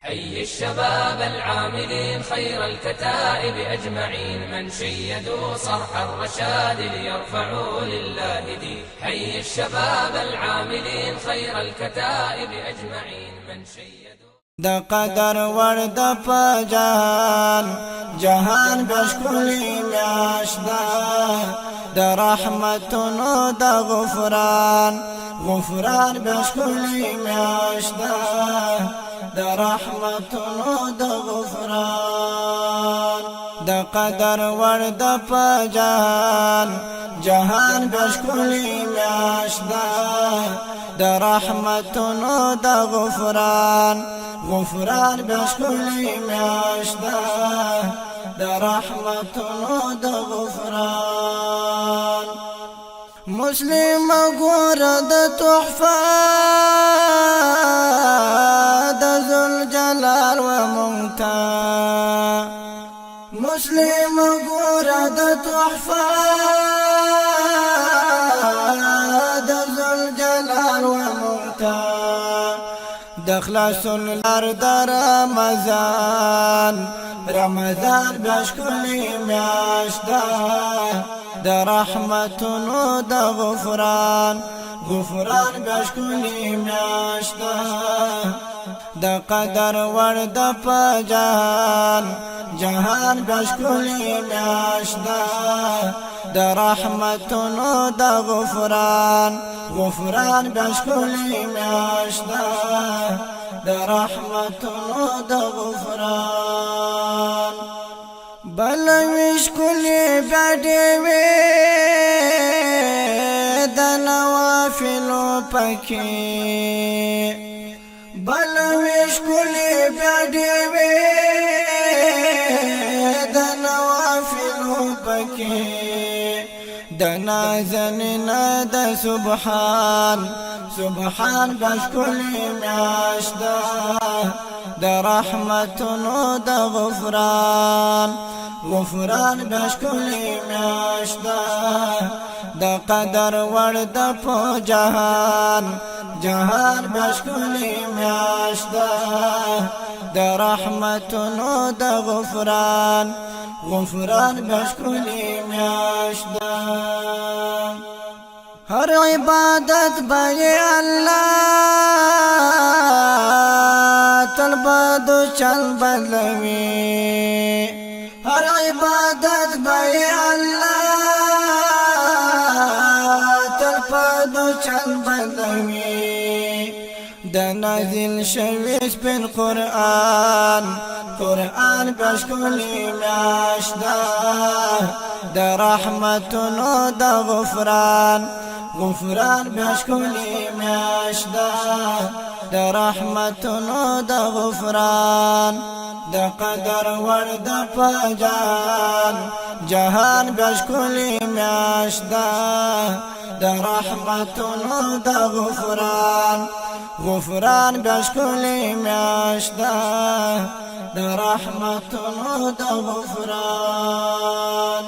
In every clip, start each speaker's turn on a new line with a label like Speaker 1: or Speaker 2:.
Speaker 1: حي الشباب العاملين خير الكتائب أجمعين، من شيدوا صرح الرشاد ليرفعوا لله دين. حي الشباب العاملين خير الكتائب أجمعين، من شيدوا
Speaker 2: دا قدر ورد پا جهان بشکلی میاشدا دا رحمتونو دا غفران بشکلی میاشدا دا رحمتونو دا غفران. دا قدر ورد پا جهان بشکلی میاشدا دا رحمتونو دا غفران بشکلی میاشدا دا رحمتونو دا غفران. مسلم گور دا تحفہ دا ذوالجلال و منتا، مسلم گور دا تحفہ دا ذوالجلال و منتا، دخلاص الار دا رمضان بشکلی میاشدا دا رحمتونو دا غفران بشکلی میاشدا. دا قدر ورد پا جهان بشکلی میاشدا دا رحمتونو دا غفران بشکلی میاشدا دا رحمتونو دا غفران. بلویش کلی بیدیوی دا نوافلو پکی، بلویش کلی بیدیوی دا نوافلو پکی، دا نازنین دا سبحان بشکلی میاشدا دا رحمتونو دا غفران بشکلی میاشدا. دا قدر ورد پا جهان بشکلی میاشدا دا رحمتونو دا غفران بشکلی میاشدا. هر عبادت بای اللہ تل بدو چل بدلوی، هر عبادت بای اللہ تل بدو چل بدلوی. دا نازل شویس پن قرآن بشکلی میاشدا دا رحمتونو دا غفران بشکلی میاشدا دا رحمتونو دا غفران. دا قدر ورد پا جهان بشکلی میاشدا دا رحمتونو دا غفران بشکلی میاشدا دا رحمتونو دا غفران.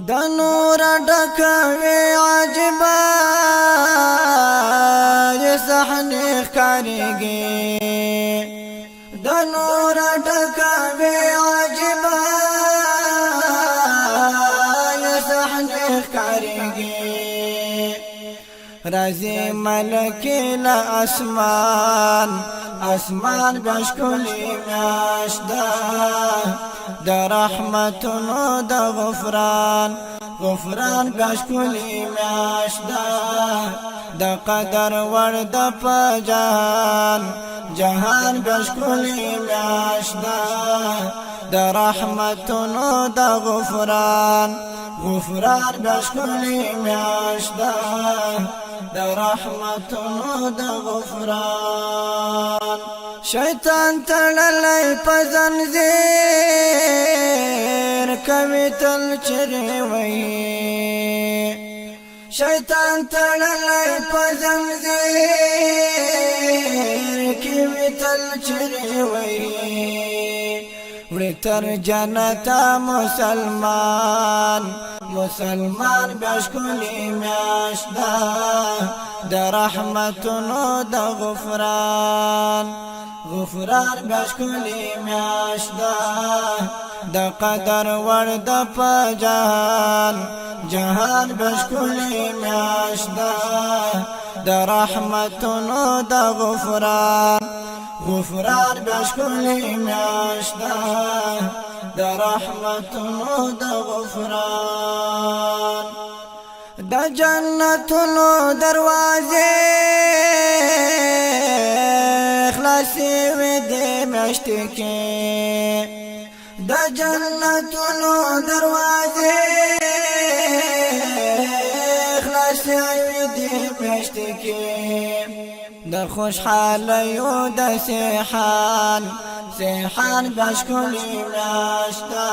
Speaker 2: دا نور ڈکوی عجبا یہ صحنی خکاریگی، دا نور ڈکوی عجبا یہ صحنی خکاریگی. رازی ملکی اسمان بشکلی میاشدا دا رحمتونو دا غفران بشکلی میاشدا. دا قدر ورد پا جهان بشکلی میاشدا دا رحمتونو دا غفران بشکلی میاشدا دا رحمتونو دا غفران. شیطان تړلی په زنځیر کوي تل چیغې وهي، شیطان تړلی په زنځیر کوي تل چیغې وهي. وړي تر جنته مسلمان بشکلی میاشدا دا رحمتونو دا غفران غفران بشکلی میاشده د قدر ورد په جهان بشکلی میاشده د رحمتونو د غفران بشکلی میاشده د رحمتونو د غفران د جنتونو دروازې خلاصې وې د میاشتې کې د جنتونو دروازې خلاصې وې د میاشتې کې د خوشحالیو د سیحان بشکلی میاشته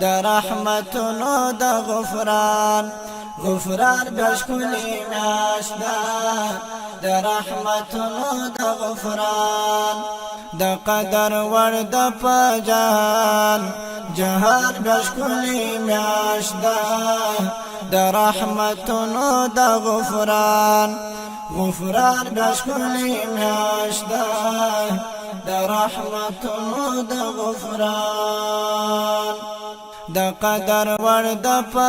Speaker 2: د رحمتونو د غفران بشکلی میاشته د رحمتونو د غفران د قدر ورد په جهان بشکلی میاشته د رحمتونو د غفران بشکلی میاشته د رحمتونو د غفران د قدر ورد په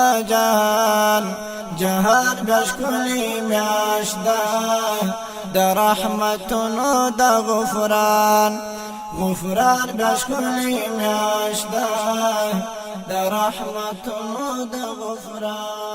Speaker 2: جهان بشکلی میاشته د رحمتونو د غفران بشکلی میاشته د رحمتونو د غفران